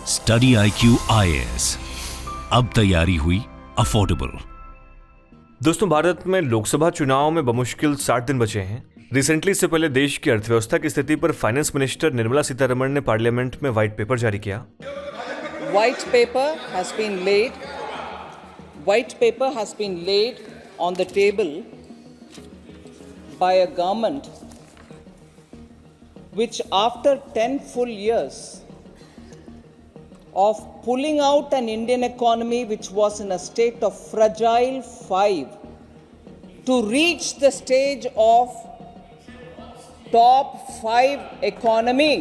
Study IQ IAS, अब तैयारी हुई अफोर्डेबल। दोस्तों, भारत में लोकसभा चुनाव में बमुश्किल 60 दिन बचे हैं। रिसेंटली इससे पहले देश की अर्थव्यवस्था की स्थिति पर फाइनेंस मिनिस्टर निर्मला सीतारमण ने पार्लियामेंट में व्हाइट पेपर जारी किया। White paper has been laid on the table by a government which after 10 full years of pulling out an Indian economy which was in a state of fragile 5 to reach the stage of top 5 economy.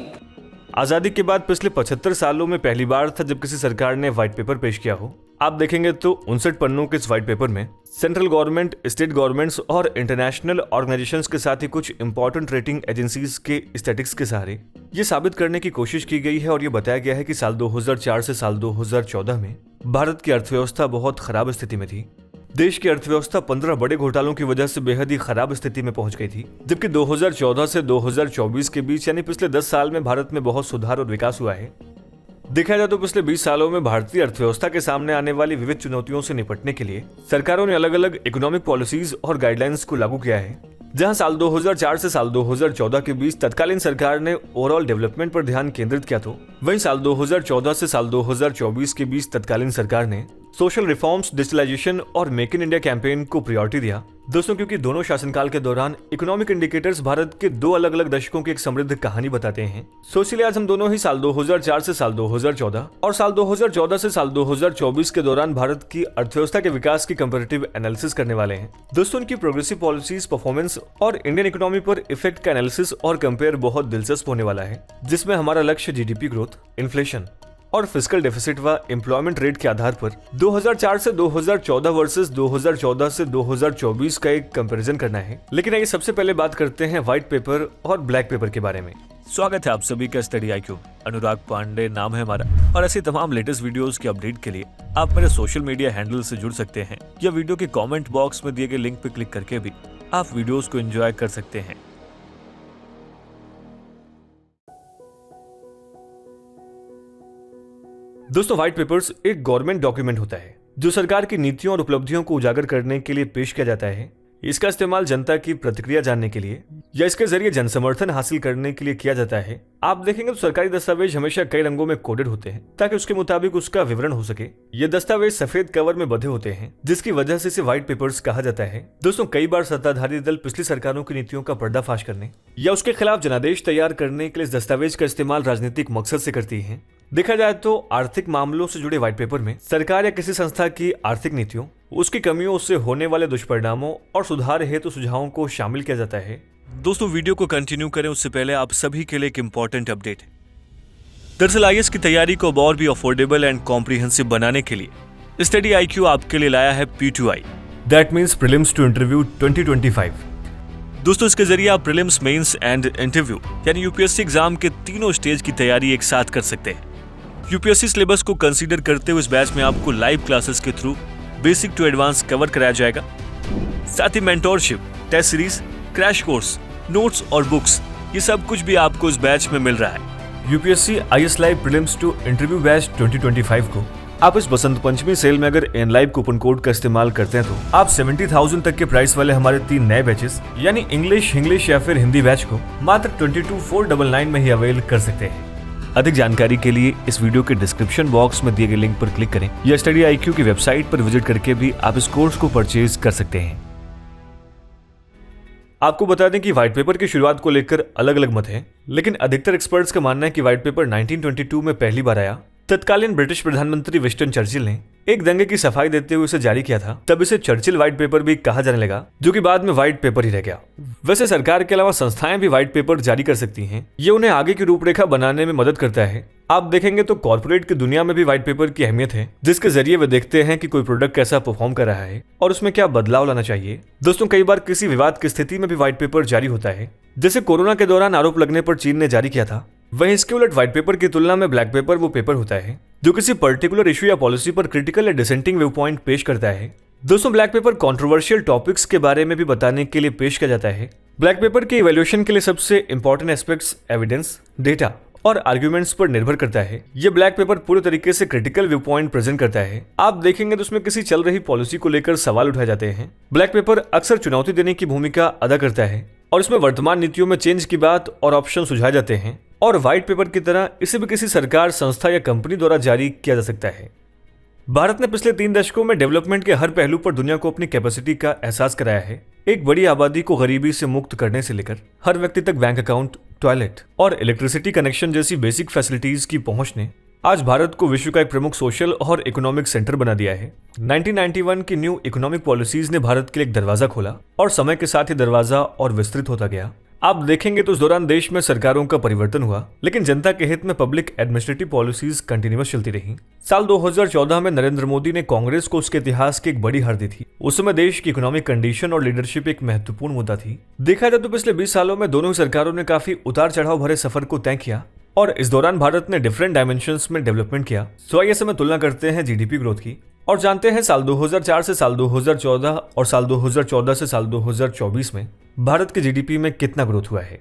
आजादी के बाद पिछले 75 सालों में पहली बार था जब किसी सरकार ने व्हाइट पेपर पेश किया हो। आप देखेंगे तो 59 पन्नों के इस व्हाइट पेपर में सेंट्रल गवर्नमेंट, स्टेट गवर्नमेंट्स और इंटरनेशनल ऑर्गेनाइजेशंस के साथ ही कुछ इंपॉर्टेंट रेटिंग एजेंसीज के स्टैटिस्टिक्स के सहारे ये साबित करने की कोशिश की गई है और ये बताया गया है कि साल 2004 से साल 2014 में भारत की अर्थव्यवस्था बहुत खराब स्थिति में थी। देश की अर्थव्यवस्था 15 बड़े घोटालों की वजह से बेहद ही खराब स्थिति में पहुंच गई थी, जबकि 2014 से 2024 के बीच यानी पिछले 10 साल में भारत में बहुत सुधार और विकास हुआ है। देखा जाए तो पिछले 20 सालों में भारतीय अर्थव्यवस्था के सामने आने वाली विविध चुनौतियों से निपटने के लिए सरकारों ने अलग अलग इकोनॉमिक पॉलिसीज और गाइडलाइंस को लागू किया है। जहां साल 2004 से साल 2014 के बीच तत्कालीन सरकार ने ओवरऑल डेवलपमेंट पर ध्यान केंद्रित किया, तो वहीं साल 2014 से साल 2024 के बीच तत्कालीन सरकार ने सोशल रिफॉर्म्स, डिजिटलाइजेशन और मेक इन इंडिया कैंपेन को प्रायोरिटी दिया। दोस्तों, क्योंकि दोनों शासनकाल के दौरान इकोनॉमिक इंडिकेटर्स भारत के दो अलग अलग दशकों की एक समृद्ध कहानी बताते हैं। सो इसलिए आज हम दोनों ही साल 2004 से साल 2014 और साल 2014 से साल 2024 के दौरान भारत की अर्थव्यवस्था के विकास की कंपैरेटिव एनालिसिस करने वाले हैं। दोस्तों, उनकी प्रोग्रेसिव पॉलिसीज, परफॉर्मेंस और इंडियन इकोनॉमी पर इफेक्ट का एनालिसिस और कंपेयर बहुत दिलचस्प होने वाला है, जिसमें हमारा लक्ष्य जीडीपी ग्रोथ, इन्फ्लेशन और फिस्कल डेफिसिट व एम्प्लॉयमेंट रेट के आधार पर 2004 से 2014 वर्सेस 2014 से 2024 का एक कंपैरिजन करना है। लेकिन आइए सबसे पहले बात करते हैं व्हाइट पेपर और ब्लैक पेपर के बारे में। स्वागत है आप सभी का स्टडी IQ। अनुराग पांडे नाम है हमारा, और ऐसी तमाम लेटेस्ट वीडियोस की अपडेट के लिए आप मेरे सोशल मीडिया हैंडल से जुड़ सकते हैं या वीडियो के कमेंट बॉक्स में दिए गए लिंक पर क्लिक करके भी आप वीडियोस को एंजॉय कर सकते हैं। दोस्तों, व्हाइट पेपर्स एक गवर्नमेंट डॉक्यूमेंट होता है जो सरकार की नीतियों और उपलब्धियों को उजागर करने के लिए पेश किया जाता है। इसका इस्तेमाल जनता की प्रतिक्रिया जानने के लिए या इसके जरिए जन समर्थन हासिल करने के लिए किया जाता है। आप देखेंगे तो सरकारी दस्तावेज हमेशा कई रंगों में कोडेड होते हैं ताकि उसके मुताबिक उसका विवरण हो सके। ये दस्तावेज सफेद कवर में बंधे होते हैं, जिसकी वजह से इसे व्हाइट पेपर्स कहा जाता है। दोस्तों, कई बार सत्ताधारी दल पिछली सरकारों की नीतियों का पर्दाफाश करने या उसके खिलाफ जनादेश तैयार करने के लिए इस दस्तावेज का इस्तेमाल राजनीतिक मकसद से करती है। देखा जाए तो आर्थिक मामलों से जुड़े व्हाइट पेपर में सरकार या किसी संस्था की आर्थिक नीतियों, उसकी कमियों, उससे होने वाले दुष्परिणामों और सुधार हेतु सुझावों को शामिल किया जाता है। दोस्तों, वीडियो को कंटिन्यू करें उससे पहले आप सभी के लिए एक इंपॉर्टेंट अपडेट है। दरअसल IAS की तैयारी को और भी अफोर्डेबल एंड कॉम्प्रिहेंसिव बनाने के लिए स्टडी IQ आपके लिए लाया है P2I, that means prelims to interview 2025। दोस्तों, इसके जरिए आप प्रीलिम्स, मेंस एंड इंटरव्यू यानी UPSC एग्जाम के तीनों स्टेज की तैयारी एक साथ कर सकते हैं। UPSC सिलेबस को कंसीडर करते हुए इस बैच में आपको लाइव क्लासेस के through basic to advance cover कराया जाएगा। साथ ही mentorship, test series, crash course, notes और बुक्स, ये सब कुछ भी आपको इस बैच में मिल रहा है। UPSC IAS live prelims to interview batch 2025 को आप इस बसंत पंचमी सेल में अगर एनलाइव कूपन कोड का इस्तेमाल करते हैं तो आप 70,000 तक के प्राइस वाले हमारे 3 नए बैचेस यानी इंग्लिश या फिर हिंदी बैच को मात्र 22,499 में ही अवेल कर सकते हैं। अधिक जानकारी के लिए इस वीडियो के डिस्क्रिप्शन बॉक्स में दिए गए लिंक पर क्लिक करें या स्टडी IQ की वेबसाइट पर विजिट करके भी आप इस कोर्स को परचेज कर सकते हैं। आपको बता दें कि व्हाइट पेपर की शुरुआत को लेकर अलग अलग मत हैं, लेकिन अधिकतर एक्सपर्ट्स का मानना है कि व्हाइट पेपर 1922 में पहली बार आया। तत्कालीन ब्रिटिश प्रधानमंत्री विंस्टन चर्चिल ने एक दंगे की सफाई देते हुए इसे जारी किया था। तब इसे चर्चिल व्हाइट पेपर भी कहा जाने लगा, जो कि बाद में व्हाइट पेपर ही रह गया। वैसे सरकार के अलावा संस्थाएं भी व्हाइट पेपर जारी कर सकती हैं। ये उन्हें आगे की रूपरेखा बनाने में मदद करता है। आप देखेंगे तो कॉर्पोरेट की दुनिया में भी व्हाइट पेपर की अहमियत है, जिसके जरिए वे देखते हैं कि कोई प्रोडक्ट कैसा परफॉर्म कर रहा है और उसमें क्या बदलाव लाना चाहिए। दोस्तों, कई बार किसी विवाद की स्थिति में भी व्हाइट पेपर जारी होता है, जैसे कोरोना के दौरान आरोप लगने पर चीन ने जारी किया था। वहीं इसके उलट व्हाइट पेपर की तुलना में ब्लैक पेपर वो पेपर होता है जो किसी पर्टिकुलर इशू या पॉलिसी पर क्रिटिकल या डिसेंटिंग व्यू पॉइंट पेश करता है। दोस्तों, ब्लैक पेपर कंट्रोवर्शियल टॉपिक्स के बारे में भी बताने के लिए पेश किया जाता है। ब्लैक पेपर के इवैल्यूएशन के लिए सबसे इंपॉर्टेंट एस्पेक्ट्स एविडेंस, डेटा और आर्ग्यूमेंट्स पर निर्भर करता है। ये ब्लैक पेपर पूरे तरीके से क्रिटिकल व्यू पॉइंट प्रेजेंट करता है। आप देखेंगे तो उसमें किसी चल रही पॉलिसी को लेकर सवाल उठाए जाते हैं। ब्लैक पेपर अक्सर चुनौती देने की भूमिका अदा करता है और इसमें वर्तमान नीतियों में चेंज की बात और ऑप्शन सुझाए जाते हैं। और व्हाइट पेपर की तरह इसे भी किसी सरकार, संस्था या कंपनी द्वारा जारी किया जा सकता है। भारत ने पिछले 3 दशकों में डेवलपमेंट के हर पहलू पर दुनिया को अपनी कैपेसिटी का एहसास कराया है। एक बड़ी आबादी को गरीबी से मुक्त करने से लेकर हर व्यक्ति तक बैंक अकाउंट, टॉयलेट और इलेक्ट्रिसिटी कनेक्शन जैसी बेसिक फैसिलिटीज की पहुंच ने आज भारत को विश्व का एक प्रमुख सोशल और इकोनॉमिक सेंटर बना दिया है। 1991 की न्यू इकोनॉमिक पॉलिसीज ने भारत के लिए एक दरवाजा खोला और समय के साथ ही दरवाजा और विस्तृत होता गया। आप देखेंगे तो उस दौरान देश में सरकारों का परिवर्तन हुआ, लेकिन जनता के हित में पब्लिक एडमिनिस्ट्रेटिव पॉलिसीज कंटिन्यूअस चलती रही। साल 2014 में नरेंद्र मोदी ने कांग्रेस को उसके इतिहास की एक बड़ी हार दी थी। उस समय देश की इकोनॉमिक कंडीशन और लीडरशिप एक महत्वपूर्ण मुद्दा थी। देखा जाए तो पिछले 20 सालों में दोनों ही सरकारों ने काफी उतार चढ़ाव भरे सफर को तय किया और इस दौरान भारत ने डिफरेंट डायमेंशंस में डेवलपमेंट किया। सो आइए समय तुलना करते हैं जीडीपी ग्रोथ की और जानते हैं साल 2004 से साल 2014 और साल 2014 से साल 2024 में भारत के जीडीपी में कितना ग्रोथ हुआ है।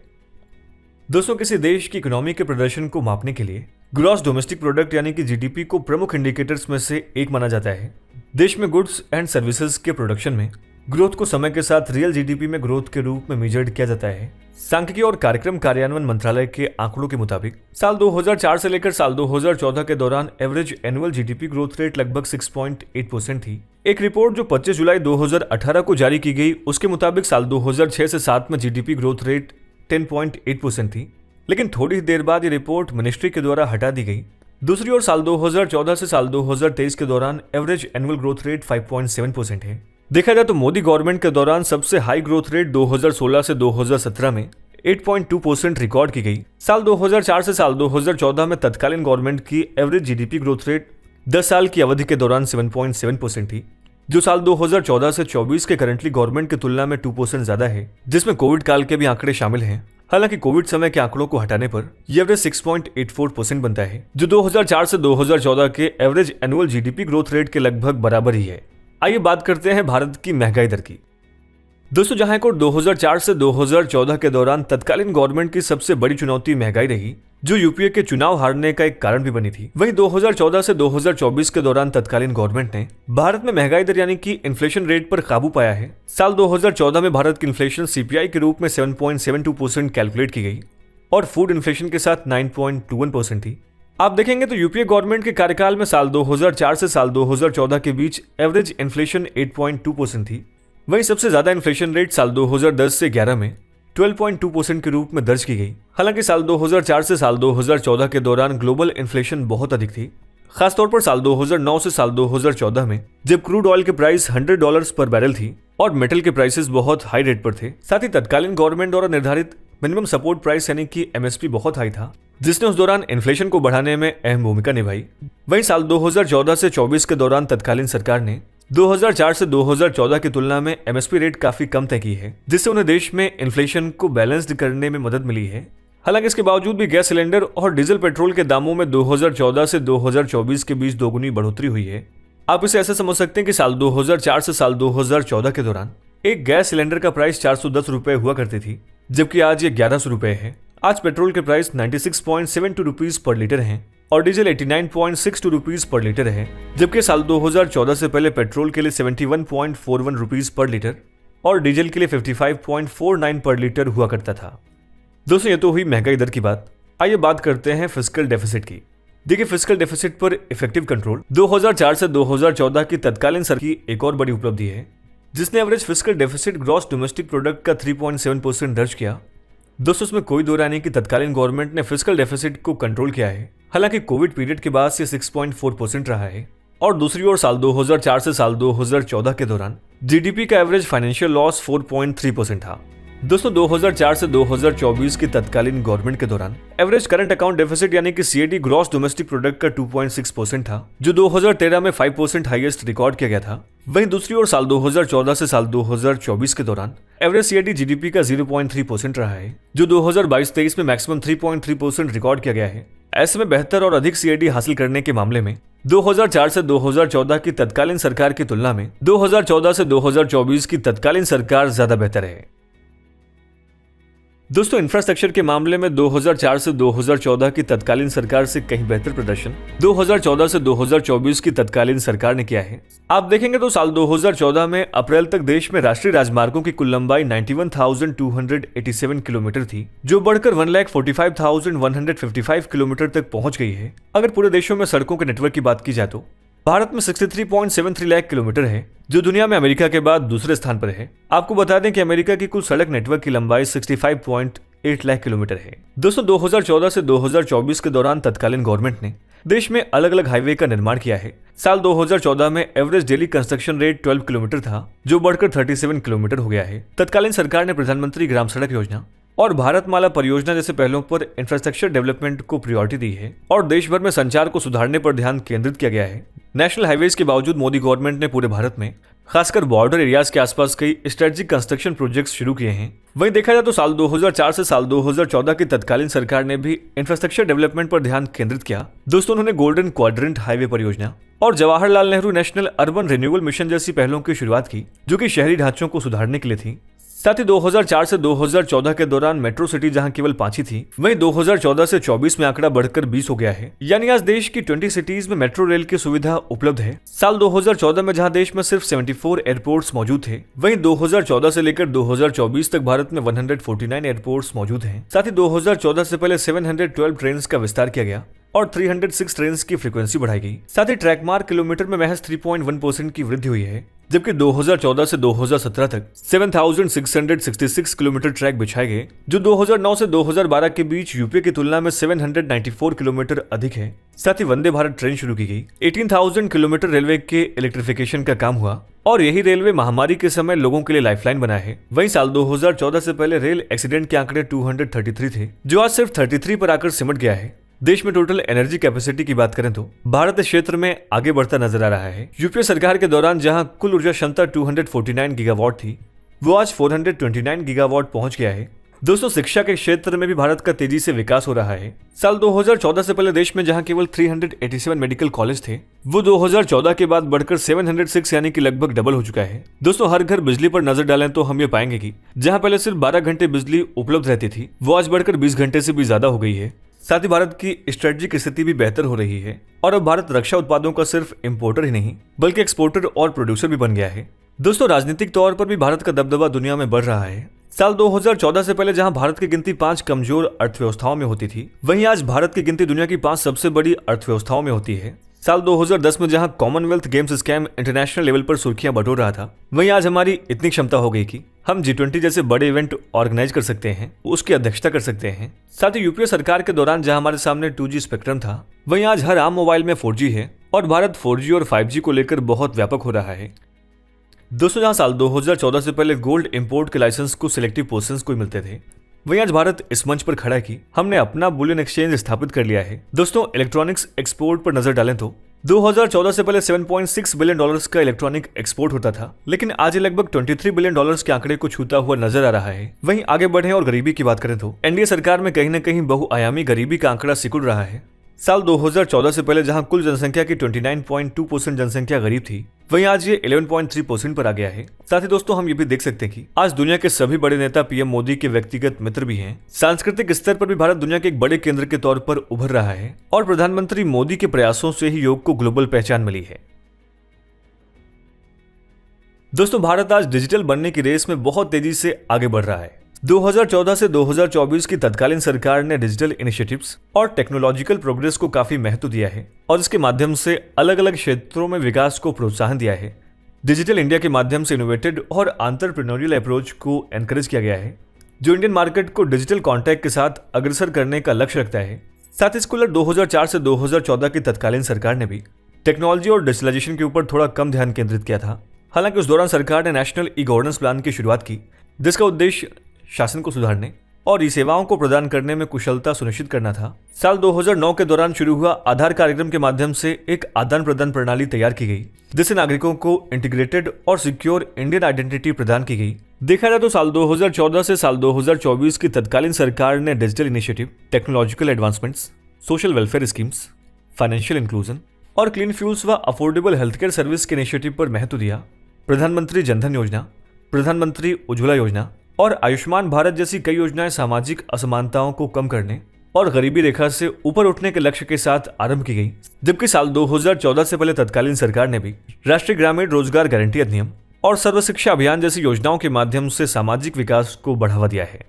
दोस्तों, किसी देश की इकोनॉमी के प्रदर्शन को मापने के लिए ग्रॉस डोमेस्टिक प्रोडक्ट यानी कि जीडीपी को प्रमुख इंडिकेटर्स में से एक माना जाता है। देश में गुड्स एंड सर्विसेज के प्रोडक्शन में ग्रोथ को समय के साथ रियल जीडीपी में ग्रोथ के रूप में मेजर्ड किया जाता है। सांख्यिकी और कार्यक्रम कार्यान्वयन मंत्रालय के आंकड़ों के मुताबिक साल 2004 से लेकर साल 2014 के दौरान average annual GDP growth rate लगभग 6.8% थी। एक रिपोर्ट जो 25 जुलाई 2018 को जारी की गई, उसके मुताबिक साल 2006 से 7 में जीडीपी ग्रोथ रेट 10.8% थी, लेकिन थोड़ी देर बाद ये रिपोर्ट मिनिस्ट्री के द्वारा हटा दी गई। दूसरी ओर साल 2014 से साल 2023 के दौरान एवरेज एनुअल ग्रोथ रेट 5.7% है। देखा जाए तो मोदी गवर्नमेंट के दौरान सबसे हाई ग्रोथ रेट 2016 से 2017 में 8.2% रिकॉर्ड की गई। साल 2004 से साल 2014 में तत्कालीन गवर्नमेंट की एवरेज जीडीपी ग्रोथ रेट 10 साल की अवधि के दौरान 7.7% थी, जो साल 2014 से 24 के करंटली गवर्नमेंट की तुलना में 2% ज्यादा है, जिसमें कोविड काल के भी आंकड़े शामिल हैं। हालांकि कोविड समय के आंकड़ों को हटाने पर यह एवरेज 6.84% बनता है, जो 2004 से 2014 के average annual GDP growth rate के लगभग बराबर ही है। आइए बात करते हैं भारत की महंगाई दर की। दोस्तों, जहां को 2004 से 2014 के दौरान तत्कालीन गवर्नमेंट की सबसे बड़ी चुनौती महंगाई रही, जो यूपीए के चुनाव हारने का एक कारण भी बनी थी, वहीं 2014 से 2024 के दौरान तत्कालीन गवर्नमेंट ने भारत में महंगाई दर यानी कि इन्फ्लेशन रेट पर काबू पाया है। साल 2014 में भारत की इन्फ्लेशन सीपीआई के रूप में 7.72% कैलकुलेट की गई और फूड इन्फ्लेशन के साथ 9.21% थी। आप देखेंगे तो यूपीए गवर्नमेंट के कार्यकाल में साल 2004 से साल 2014 के बीच एवरेज इन्फ्लेशन 8.2% थी। वहीं सबसे ज्यादा इन्फ्लेशन रेट साल 2010 से 11 में 12.2% के रूप में दर्ज की गई। हालांकि साल 2004 से साल 2014 के दौरान ग्लोबल इन्फ्लेशन बहुत अधिक थी, खासतौर पर साल 2009 से साल 2014 में, जब क्रूड ऑयल के प्राइस $100 पर बैरल थी और मेटल के प्राइसेस बहुत हाई रेट पर थे। साथ ही तत्कालीन गवर्नमेंट द्वारा निर्धारित मिनिमम सपोर्ट प्राइस यानी कि एमएसपी बहुत हाई था, जिसने उस दौरान इन्फ्लेशन को बढ़ाने में अहम भूमिका निभाई। वहीं साल 2014 से 24 के दौरान तत्कालीन सरकार ने 2004 से 2014 की तुलना में एमएसपी रेट काफी कम तय की है, जिससे उन्हें देश में इन्फ्लेशन को बैलेंस्ड करने में मदद मिली है। हालांकि इसके बावजूद भी गैस सिलेंडर और डीजल पेट्रोल के दामों में 2014 से 2024 के बीच दोगुनी बढ़ोतरी हुई है। आप इसे ऐसे समझ सकते हैं कि साल 2004 से साल 2014 के दौरान एक गैस सिलेंडर का प्राइस 410 रुपए हुआ करती थी, जबकि आज ये 1100 रुपए है। आज पेट्रोल के प्राइस 96.72 रुपीज पर लीटर हैं और डीजल 89.62 रुपीज पर लीटर है, जबकि साल 2014 से पहले पेट्रोल के लिए 71.41 रुपीज पर लीटर और डीजल के लिए 55.49 पर लीटर हुआ करता था। दोस्तों, ये तो हुई महंगाई दर की बात। आइए बात करते हैं फिस्कल डेफिसिट की। देखिए, फिस्कल डेफिसिट पर इफेक्टिव कंट्रोल 2004 से 2014 की तत्कालीन सरकार की एक और बड़ी उपलब्धि है, जिसने average fiscal deficit gross domestic product का 3.7% दर्ज किया। दोस्तों, इसमें कोई दो राय नहीं कि तत्कालीन गवर्नमेंट ने फिस्कल डेफिसिट को कंट्रोल किया है। हालांकि कोविड पीरियड के बाद से 6.4% रहा है और दूसरी ओर साल 2004 से साल 2014 के दौरान जीडीपी का एवरेज फाइनेंशियल लॉस 4.3% था। दोस्तों, 2004 से 2024 की तत्कालीन गवर्नमेंट के दौरान एवरेज करंट अकाउंट डेफिसिट यानी कि सीएडी ग्रॉस डोमेस्टिक प्रोडक्ट का 2.6% था, जो 2013 में 5% हाईएस्ट रिकॉर्ड किया गया था। वहीं दूसरी ओर साल 2014 से साल 2024 के दौरान एवरेज सीएडी जीडीपी का 0.3% रहा है, जो 2022-23 में मैक्सिमम 3.3% रिकॉर्ड किया गया है। ऐसे में बेहतर और अधिक सीएडी हासिल करने के मामले में 2004 से 2014 की तत्कालीन सरकार की तुलना में 2014 से 2024 की तत्कालीन सरकार ज्यादा बेहतर है। दोस्तों, इंफ्रास्ट्रक्चर के मामले में 2004 से 2014 की तत्कालीन सरकार से कहीं बेहतर प्रदर्शन 2014 से 2024 की तत्कालीन सरकार ने किया है। आप देखेंगे तो साल 2014 में अप्रैल तक देश में राष्ट्रीय राजमार्गों की कुल लंबाई 91,287 किलोमीटर थी, जो बढ़कर 1,45,155 किलोमीटर तक पहुंच गई है। अगर पूरे देशों में सड़कों के नेटवर्क की बात की जाए तो भारत में 63.73 लाख किलोमीटर है, जो दुनिया में अमेरिका के बाद दूसरे स्थान पर है। आपको बता दें कि अमेरिका की कुल सड़क नेटवर्क की लंबाई 65.8 लाख किलोमीटर है। दोस्तों, 2014 से 2024 के दौरान तत्कालीन गवर्नमेंट ने देश में अलग अलग हाईवे का निर्माण किया है। साल 2014 में average daily construction rate 12 kilometre था, जो बढ़कर 37 किलोमीटर हो गया है। तत्कालीन सरकार ने प्रधानमंत्री ग्राम सड़क योजना और भारतमाला परियोजना जैसे पहलों पर इंफ्रास्ट्रक्चर डेवलपमेंट को प्रायोरिटी दी है और देश भर में संचार को सुधारने पर ध्यान केंद्रित किया गया है। नेशनल हाईवेज के बावजूद मोदी गवर्नमेंट ने पूरे भारत में खासकर बॉर्डर एरियाज के आसपास कई स्ट्रेटेजिक कंस्ट्रक्शन प्रोजेक्ट्स शुरू किए हैं। वहीं देखा जाए तो साल 2004 से साल 2014 की तत्कालीन सरकार ने भी इंफ्रास्ट्रक्चर डेवलपमेंट पर ध्यान केंद्रित किया। दोस्तों, उन्होंने गोल्डन क्वाड्रेंट हाईवे परियोजना और Jawaharlal Nehru national urban renewal mission जैसी पहलों की शुरुआत की, जो कि शहरी ढांचों को सुधारने के लिए थी। साथ ही 2004 से 2014 के दौरान मेट्रो सिटी जहां केवल 5 ही थी, वहीं 2014 से 24 में आंकड़ा बढ़कर 20 हो गया है। यानी आज देश की 20 सिटीज में मेट्रो रेल की सुविधा उपलब्ध है। साल 2014 में जहां देश में सिर्फ 74 एयरपोर्ट्स मौजूद थे, वहीं 2014 से लेकर 2024 तक भारत में 149 एयरपोर्ट्स मौजूद हैं। साथ ही 2014 से पहले 712 ट्रेन का विस्तार किया गया और 306 ट्रेन की फ्रीक्वेंसी बढ़ाई गई। साथ ही ट्रैक मार्क किलोमीटर में महज 3.1% की वृद्धि हुई है, जबकि 2014 से 2017 तक 7,666 किलोमीटर ट्रैक बिछाए गए, जो 2009 से 2012 के बीच यूपी की तुलना में 794 किलोमीटर अधिक है। साथ ही वंदे भारत ट्रेन शुरू की गई। 18,000 किलोमीटर रेलवे के इलेक्ट्रिफिकेशन का काम हुआ और यही रेलवे महामारी के समय लोगों के लिए लाइफलाइन बना है। वहीं साल 2014 से पहले रेल एक्सीडेंट के आंकड़े 233 थे, जो आज सिर्फ 33 पर आकर सिमट गया है। देश में टोटल एनर्जी कैपेसिटी की बात करें तो भारत इस क्षेत्र में आगे बढ़ता नजर आ रहा है। यूपीए सरकार के दौरान जहां कुल ऊर्जा क्षमता 249 गीगावाट थी, वो आज 429 गीगावाट पहुंच गया है। दोस्तों, शिक्षा के क्षेत्र में भी भारत का तेजी से विकास हो रहा है। साल 2014 से पहले देश में जहां केवल 387 मेडिकल कॉलेज थे, वो 2014 के बाद बढ़कर 706 यानी कि लगभग डबल हो चुका है। दोस्तों, हर घर बिजली पर नजर डालें तो हम ये पाएंगे कि जहां पहले सिर्फ 12 घंटे बिजली उपलब्ध रहती थी, वो आज बढ़कर 20 घंटे से भी ज्यादा हो गई है। साथ ही भारत की स्ट्रेटेजिक स्थिति भी बेहतर हो रही है और अब भारत रक्षा उत्पादों का सिर्फ इंपोर्टर ही नहीं बल्कि एक्सपोर्टर और प्रोड्यूसर भी बन गया है। दोस्तों, राजनीतिक तौर पर भी भारत का दबदबा दुनिया में बढ़ रहा है। साल 2014 से पहले जहां भारत की गिनती 5 कमजोर अर्थव्यवस्थाओं में होती थी, वहीं आज भारत की गिनती दुनिया की 5 सबसे बड़ी अर्थव्यवस्थाओं में होती है। साल 2010 में जहां Commonwealth games scam international level पर सुर्खियां बटोर रहा था, वहीं आज हमारी इतनी क्षमता हो गई कि हम G20 जैसे बड़े इवेंट ऑर्गेनाइज कर सकते हैं, उसकी अध्यक्षता कर सकते हैं। साथ ही यूपीए सरकार के दौरान जहां हमारे सामने 2G स्पेक्ट्रम था, वहीं आज हर आम मोबाइल में 4G है और भारत 4G और 5G को लेकर बहुत व्यापक हो रहा है। दोस्तों, जहां साल 2014 से पहले गोल्ड इंपोर्ट के लाइसेंस को सिलेक्टिव पर्सन्स को मिलते थे, वहीं आज भारत इस मंच पर खड़ा है कि हमने अपना बुलियन एक्सचेंज स्थापित कर लिया है। दोस्तों, इलेक्ट्रॉनिक्स एक्सपोर्ट पर नजर डालें तो 2014 से पहले $7.6 बिलियन का इलेक्ट्रॉनिक एक्सपोर्ट होता था, लेकिन आज ये लगभग $23 बिलियन के आंकड़े को छूता हुआ नजर आ रहा है। वहीं आगे बढ़े और गरीबी की बात करें तो एनडीए सरकार में कहीं न कहीं बहुआयामी गरीबी का आंकड़ा सिकुड़ रहा है। साल 2014 से पहले जहां कुल जनसंख्या की 29.2% जनसंख्या गरीब थी, वहीं आज ये 11.3% पर आ गया है। साथ ही दोस्तों, हम ये भी देख सकते हैं कि आज दुनिया के सभी बड़े नेता पीएम मोदी के व्यक्तिगत मित्र भी हैं। सांस्कृतिक स्तर पर भी भारत दुनिया के एक बड़े केंद्र के तौर पर उभर रहा है और प्रधानमंत्री मोदी के प्रयासों से ही योग को ग्लोबल पहचान मिली है। दोस्तों, भारत आज डिजिटल बनने की रेस में बहुत तेजी से आगे बढ़ रहा है। 2014 से 2024 की तत्कालीन सरकार ने डिजिटल इनिशिएटिव्स और टेक्नोलॉजिकल प्रोग्रेस को काफी महत्व दिया है और इसके माध्यम से अलग अलग क्षेत्रों में विकास को प्रोत्साहन दिया है। डिजिटल इंडिया के माध्यम से इनोवेटेड और एंटरप्रेन्योरियल अप्रोच को एनकरेज किया गया है, जो इंडियन मार्केट को डिजिटल कॉन्टैक्ट के साथ अग्रसर करने का लक्ष्य रखता है। साथ ही इसको 2004 से 2014 की तत्कालीन सरकार ने भी टेक्नोलॉजी और डिजिटलाइजेशन के ऊपर थोड़ा कम ध्यान केंद्रित किया था। हालांकि उस दौरान सरकार ने नेशनल ई गवर्नेंस प्लान की शुरुआत की, जिसका उद्देश्य शासन को सुधारने और ई सेवाओं को प्रदान करने में कुशलता सुनिश्चित करना था। साल 2009 के दौरान शुरू हुआ आधार कार्यक्रम के माध्यम से एक आदान प्रदान प्रणाली तैयार की गई, जिससे नागरिकों को इंटीग्रेटेड और सिक्योर इंडियन आइडेंटिटी प्रदान की गई। देखा जाए तो साल 2014 से साल 2024 की तत्कालीन सरकार ने digital initiative, technological advancements, social welfare schemes, financial inclusion और क्लीन फ्यूल्स व अफोर्डेबल हेल्थ केयर सर्विस के इनिशिएटिव पर महत्व दिया। प्रधानमंत्री जनधन योजना, प्रधानमंत्री उज्ज्वला योजना और आयुष्मान भारत जैसी कई योजनाएं सामाजिक असमानताओं को कम करने और गरीबी रेखा से ऊपर उठने के लक्ष्य के साथ आरंभ की गई, जबकि साल 2014 से पहले तत्कालीन सरकार ने भी राष्ट्रीय ग्रामीण रोजगार गारंटी अधिनियम और सर्व शिक्षा अभियान जैसी योजनाओं के माध्यम से सामाजिक विकास को बढ़ावा दिया है।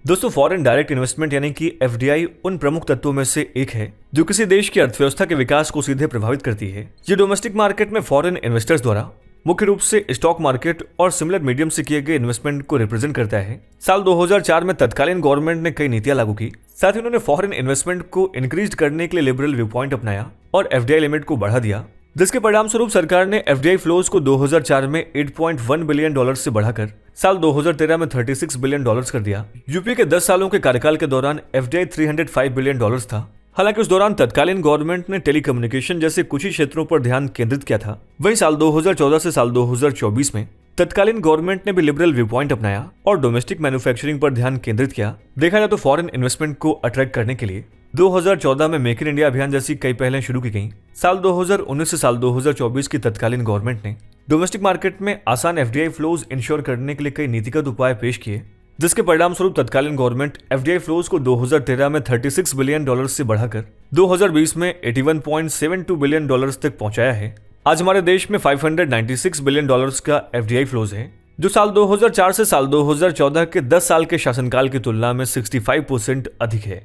दोस्तों, फॉरेन डायरेक्ट इन्वेस्टमेंट यानी कि एफडीआई उन प्रमुख तत्वों में से एक है जो किसी देश की अर्थव्यवस्था के विकास को सीधे प्रभावित करती है। ये डोमेस्टिक मार्केट में फॉरेन इन्वेस्टर्स द्वारा मुख्य रूप से स्टॉक मार्केट और सिमिलर मीडियम से किए गए इन्वेस्टमेंट को रिप्रेजेंट करता है। साल 2004 में तत्कालीन गवर्नमेंट ने कई नीतियां लागू की, साथ ही उन्होंने फॉरेन इन्वेस्टमेंट को इंक्रीज करने के लिए लिबरल व्यू पॉइंट अपनाया और एफडीआई लिमिट को बढ़ा दिया, जिसके परिणाम स्वरूप सरकार ने एफडीआई फ्लोज को 2004 में $8.1 बिलियन से बढ़ाकर साल 2013 में $36 बिलियन कर दिया। यूपी के 10 सालों के कार्यकाल के दौरान एफडीआई $305 बिलियन था। हालांकि उस दौरान तत्कालीन गवर्नमेंट ने टेलीकम्युनिकेशन जैसे कुछ ही क्षेत्रों पर ध्यान केंद्रित किया था। वहीं साल 2014 से साल 2024 में तत्कालीन गवर्नमेंट ने भी लिबरल व्यू पॉइंट अपनाया और डोमेस्टिक मैन्युफैक्चरिंग पर ध्यान केंद्रित किया। देखा जाए तो फॉरेन इन्वेस्टमेंट को अट्रैक्ट करने के लिए 2014 में मेक इन इंडिया अभियान जैसी कई पहलें शुरू की गईं। साल 2019 से साल 2024 की तत्कालीन गवर्नमेंट ने डोमेस्टिक मार्केट में आसान एफडीआई फ्लोज इंश्योर करने के लिए कई नीतिगत उपाय पेश किए, जिसके परिणाम स्वरूप तत्कालीन गवर्नमेंट एफडीआई फ्लोज को 2013 में $36 बिलियन से बढ़ाकर 2020 में $81.72 बिलियन तक पहुंचाया है। आज हमारे देश में $596 बिलियन का एफडीआई फ्लोज है, जो साल 2004 से साल 2014 के 10 साल के शासनकाल की तुलना में 65% अधिक है।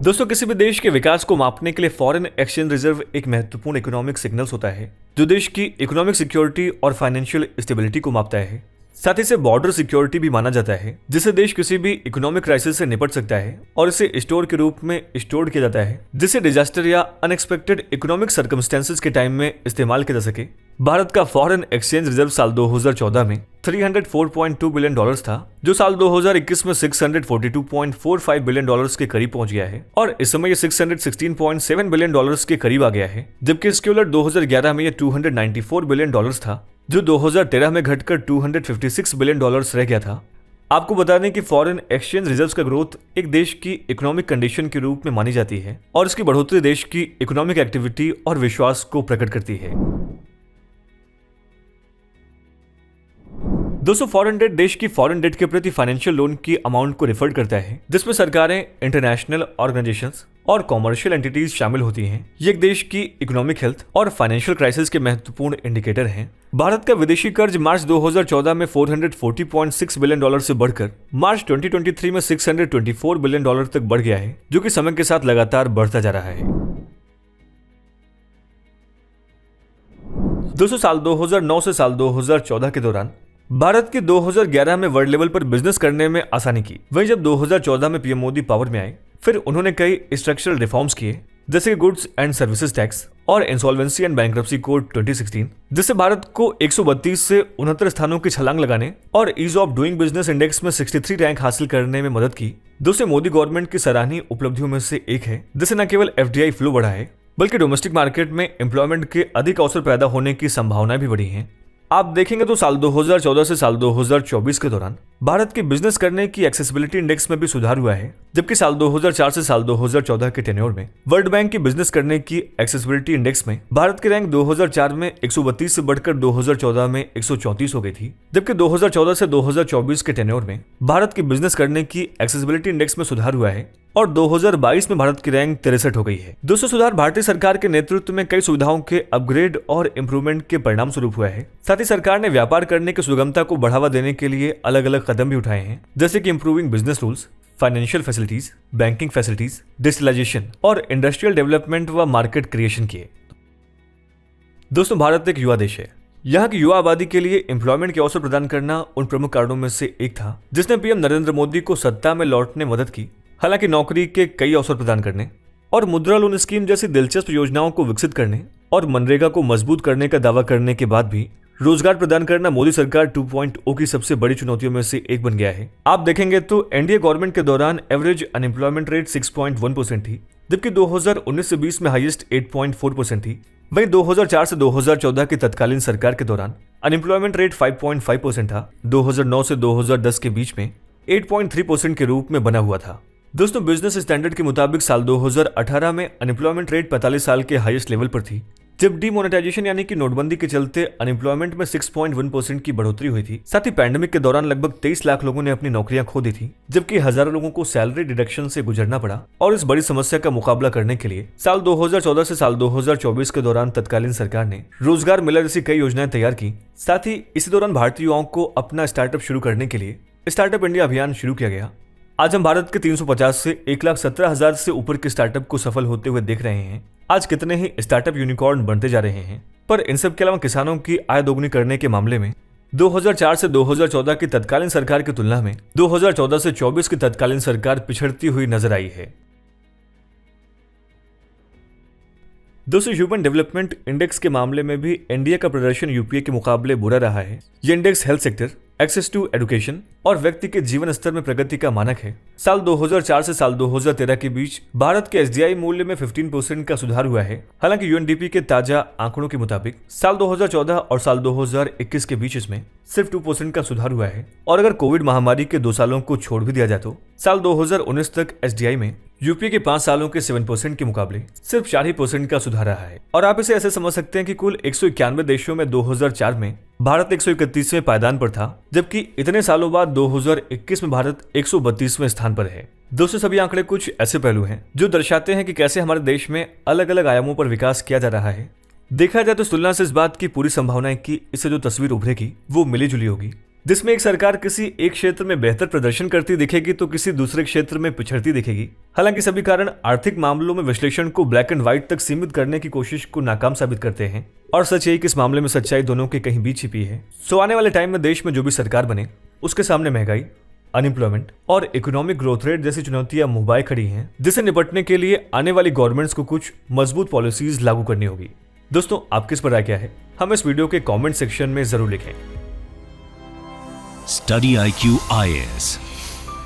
दोस्तों, किसी भी देश के विकास को मापने के लिए फॉरेन एक्सचेंज रिजर्व एक महत्वपूर्ण इकोनॉमिक सिग्नल्स होता है, जो देश की इकोनॉमिक सिक्योरिटी और फाइनेंशियल स्टेबिलिटी को मापता है। साथ ही इसे बॉर्डर सिक्योरिटी भी माना जाता है, जिससे देश किसी भी इकोनॉमिक क्राइसिस से निपट सकता है और इसे स्टोर के रूप में स्टोर किया जाता है, जिससे डिजास्टर या अनएक्सपेक्टेड इकोनॉमिक सर्कमस्टेंसेस के टाइम में इस्तेमाल किया जा सके। भारत का फॉरेन एक्सचेंज रिजर्व साल 2014 में $304.2 बिलियन था, जो साल 2021 में $642.45 बिलियन के करीब पहुंच गया है और इस समय ये $616.7 बिलियन के करीब आ गया है, जबकि इसके उलट 2011 में ये $294 बिलियन था, जो 2013 में घटकर $256 बिलियन रह गया था। आपको बता दें कि फॉरेन एक्सचेंज रिजर्व्स का ग्रोथ एक देश की इकोनॉमिक कंडीशन के रूप में मानी जाती है और इसकी बढ़ोतरी देश की इकोनॉमिक एक्टिविटी और विश्वास को प्रकट करती है। दोस्तों, फॉरेन डेट देश की फॉरेन डेट के प्रति फाइनेंशियल लोन की अमाउंट को रिफर करता है, जिसमें सरकारें, इंटरनेशनल ऑर्गेनाइजेशंस और कॉमर्शियल एंटिटीज शामिल होती हैं। ये एक देश की इकोनॉमिक हेल्थ और फाइनेंशियल क्राइसिस के महत्वपूर्ण इंडिकेटर हैं। भारत का विदेशी कर्ज मार्च 2014 में $440.6 बिलियन से बढ़कर मार्च 2023 में $624 बिलियन तक बढ़ गया है, जो कि समय के साथ लगातार बढ़ता जा रहा है। दोस्तों, साल 2009 से साल 2014 के दौरान भारत के 2011 में वर्ल्ड लेवल पर बिजनेस करने में आसानी की। वहीं जब 2014 में पीएम मोदी पावर में आए, फिर उन्होंने कई स्ट्रक्चरल रिफॉर्म्स किए, जैसे गुड्स एंड सर्विसेज टैक्स और इंसॉल्वेंसी एंड बैंक्रप्सी कोड 2016, जिससे भारत को 132 से 69 स्थानों की छलांग लगाने और ease of doing business index में 63 रैंक हासिल करने में मदद की। दोस्तों, मोदी गवर्नमेंट की सराहनीय उपलब्धियों में से एक है, जिससे न केवल एफडीआई फ्लो बढ़ा है, बल्कि डोमेस्टिक मार्केट में एम्प्लॉयमेंट के अधिक अवसर पैदा होने की संभावनाएं भी बढ़ी हैं। आप देखेंगे तो साल 2014 से साल 2024 के दौरान भारत के बिजनेस करने की एक्सेसिबिलिटी इंडेक्स में भी सुधार हुआ है, जबकि साल 2004 से साल 2014 के टेन्योर में वर्ल्ड बैंक की बिजनेस करने की एक्सेसिबिलिटी इंडेक्स में भारत की रैंक 2004 में 132 से बढ़कर 2014 में 134 हो गई थी, जबकि 2014 से 2024 के टेन्योर में भारत की बिजनेस करने की एक्सेसिबिलिटी इंडेक्स में सुधार हुआ है और 2022 में भारत की रैंक 63 हो गई है। दोस्तों, सुधार भारतीय सरकार के नेतृत्व में कई सुविधाओं के अपग्रेड और इंप्रूवमेंट के परिणाम स्वरूप हुआ है। साथ ही सरकार ने व्यापार करने की सुगमता को बढ़ावा देने के लिए अलग अलग कदम भी उठाए हैं, जैसे कि improving business rules, financial facilities, banking facilities, digitalization और इंडस्ट्रियल डेवलपमेंट व मार्केट क्रिएशन किए। दोस्तों, भारत एक युवा देश है। यहाँ की युवा आबादी के लिए एम्प्लॉयमेंट के अवसर प्रदान करना उन प्रमुख कारणों में से एक था, जिसने पीएम नरेंद्र मोदी को सत्ता में लौटने में मदद की। हालांकि नौकरी के कई अवसर प्रदान करने और मुद्रा लोन स्कीम जैसी दिलचस्प योजनाओं को विकसित करने और मनरेगा को मजबूत करने का दावा करने के बाद भी रोजगार प्रदान करना मोदी सरकार 2.0 की सबसे बड़ी चुनौतियों में से एक बन गया है। आप देखेंगे तो एनडीए गवर्नमेंट के दौरान एवरेज अनएम्प्लॉयमेंट रेट 6.1% थी, जबकि 2019 से 20 में हाईएस्ट 8.4% थी। वहीं 2004 से 2014 की तत्कालीन सरकार के दौरान अनएम्प्लॉयमेंट रेट 5.5% था। 2009 से 2010 के बीच में 8.3% के रूप में बना हुआ था। दोस्तों, बिजनेस स्टैंडर्ड के मुताबिक साल 2018 में अनएम्प्लॉयमेंट रेट 45 साल के हाईएस्ट लेवल पर थी, जब डीमोनेटाइजेशन यानी कि नोटबंदी के चलते अनएम्प्लॉयमेंट में 6.1% की बढ़ोतरी हुई थी, साथ ही पैंडेमिक के दौरान लगभग 23 लाख लोगों ने अपनी नौकरियां खो दी थी, जबकि हजारों लोगों को सैलरी डिडक्शन से गुजरना पड़ा। और इस बड़ी समस्या का मुकाबला करने के लिए साल 2014 से साल 2024 के दौरान तत्कालीन सरकार ने रोजगार मेला जैसी कई योजनाएं तैयार की। साथ ही इसी दौरान भारतीय युवाओं को अपना स्टार्टअप शुरू करने के लिए स्टार्टअप इंडिया अभियान शुरू किया गया। आज हम भारत के 350 से 1,17,000 से ऊपर के स्टार्टअप को सफल होते हुए देख रहे हैं। आज कितने ही स्टार्टअप यूनिकॉर्न बनते जा रहे हैं, पर इन सब के अलावा किसानों की आय दोगुनी करने के मामले में 2004 से 2014 की तत्कालीन सरकार की तुलना में 2014 से 24 की तत्कालीन सरकार पिछड़ती हुई नजर आई है। दोस्तों, ह्यूमन डेवलपमेंट इंडेक्स के मामले में भी इंडिया का प्रदर्शन यूपीए के मुकाबले बुरा रहा है। ये index health sector, access to education और व्यक्ति के जीवन स्तर में प्रगति का मानक है। साल 2004 से साल 2013 के बीच भारत के एसडीआई मूल्य में 15% का सुधार हुआ है। हालांकि यूएनडीपी के ताजा आंकड़ों के मुताबिक साल 2014 और साल 2021 के बीच इसमें सिर्फ 2% का सुधार हुआ है। और अगर कोविड महामारी के 2 सालों को छोड़ भी दिया जाए तो साल 2019 तक एसडीआई में यूपीए के 5 सालों के 7% के मुकाबले सिर्फ 4% का सुधार रहा है। और आप इसे ऐसे समझ सकते हैं कि कुल 191 देशों में 2004 में भारत 131वें पायदान पर था, जबकि इतने सालों बाद 2021 में भारत 132वें स्थान पर है। दोस्तों, सभी आंकड़े कुछ ऐसे पहलू हैं जो दर्शाते हैं कि कैसे हमारे देश में अलग अलग आयामों पर विकास किया जा रहा है। देखा जाए तो इस तुलना से इस बात की पूरी संभावना है कि इससे जो तस्वीर उभरेगी वो मिली जुली होगी, जिसमें एक सरकार किसी एक क्षेत्र में बेहतर प्रदर्शन करती दिखेगी तो किसी दूसरे क्षेत्र में पिछड़ती दिखेगी। हालांकि सभी कारण आर्थिक मामलों में विश्लेषण को ब्लैक एंड व्हाइट तक सीमित करने की कोशिश को नाकाम साबित करते हैं। और सच यही कि इस मामले में सच्चाई दोनों के कहीं बीच छिपी है। सो आने वाले टाइम में देश में जो भी सरकार बने उसके सामने महंगाई, अनएम्प्लॉयमेंट और इकोनॉमिक ग्रोथ रेट जैसी चुनौतियां मुंह खड़ी हैं, जिसे निपटने के लिए आने वाली गवर्नमेंट्स को कुछ मजबूत पॉलिसीज लागू करनी होगी। दोस्तों, आपकी इस पर राय क्या है? हम इस वीडियो के कमेंट सेक्शन में जरूर लिखें। स्टडी IQ IAS,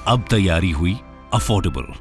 अब तैयारी हुई अफोर्डेबल।